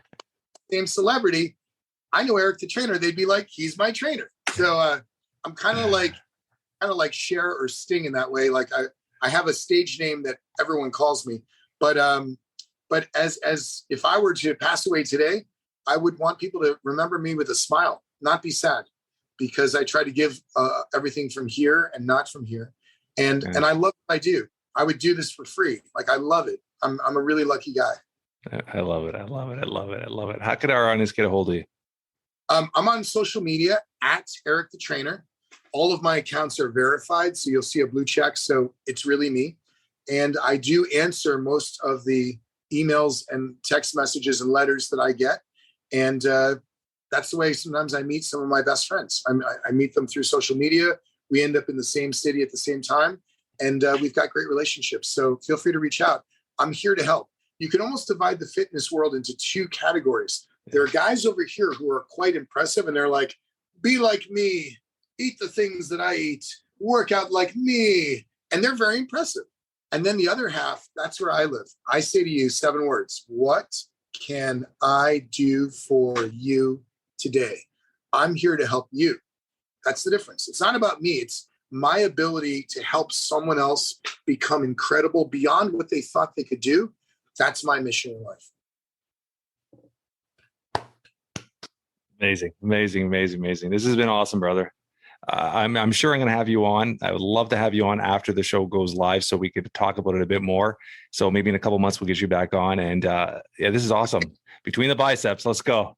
same celebrity, I know Eric the trainer, they'd be like, he's my trainer. So I'm kind of like Cher or Sting in that way. Like I have a stage name that everyone calls me. But as if I were to pass away today, I would want people to remember me with a smile, not be sad, because I try to give everything from here and not from here. And I love what I do. I would do this for free. Like, I love it. I'm a really lucky guy. I love it. How could our audience get a hold of you? I'm on social media at Eric the Trainer. All of my accounts are verified, so you'll see a blue check. So it's really me. And I do answer most of the emails and text messages and letters that I get. And that's the way sometimes I meet some of my best friends. I meet them through social media. We end up in the same city at the same time, and we've got great relationships. So feel free to reach out. I'm here to help. You can almost divide the fitness world into two categories. There are guys over here who are quite impressive, and they're like, be like me, eat the things that I eat, work out like me. And they're very impressive. And then the other half, that's where I live. I say to you 7 words. What can I do for you today? I'm here to help you. That's the difference. It's not about me. It's my ability to help someone else become incredible beyond what they thought they could do. That's my mission in life. Amazing. This has been awesome, brother. I'm sure I'm going to have you on. I would love to have you on after the show goes live so we could talk about it a bit more. So maybe in a couple months, we'll get you back on. And this is awesome. Between the biceps, let's go.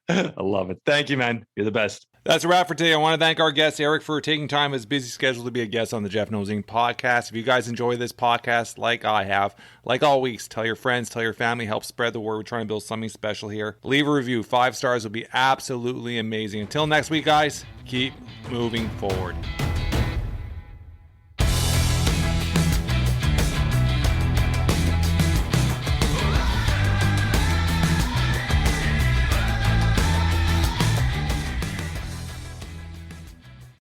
I love it. Thank you, man. You're the best. That's a wrap for today. I want to thank our guest, Eric, for taking time his busy schedule to be a guest on the Jeff Knows Inc. podcast. If you guys enjoy this podcast like I have, like all weeks, tell your friends, tell your family, help spread the word. We're trying to build something special here. Leave a review. 5 stars would be absolutely amazing. Until next week, guys, keep moving forward.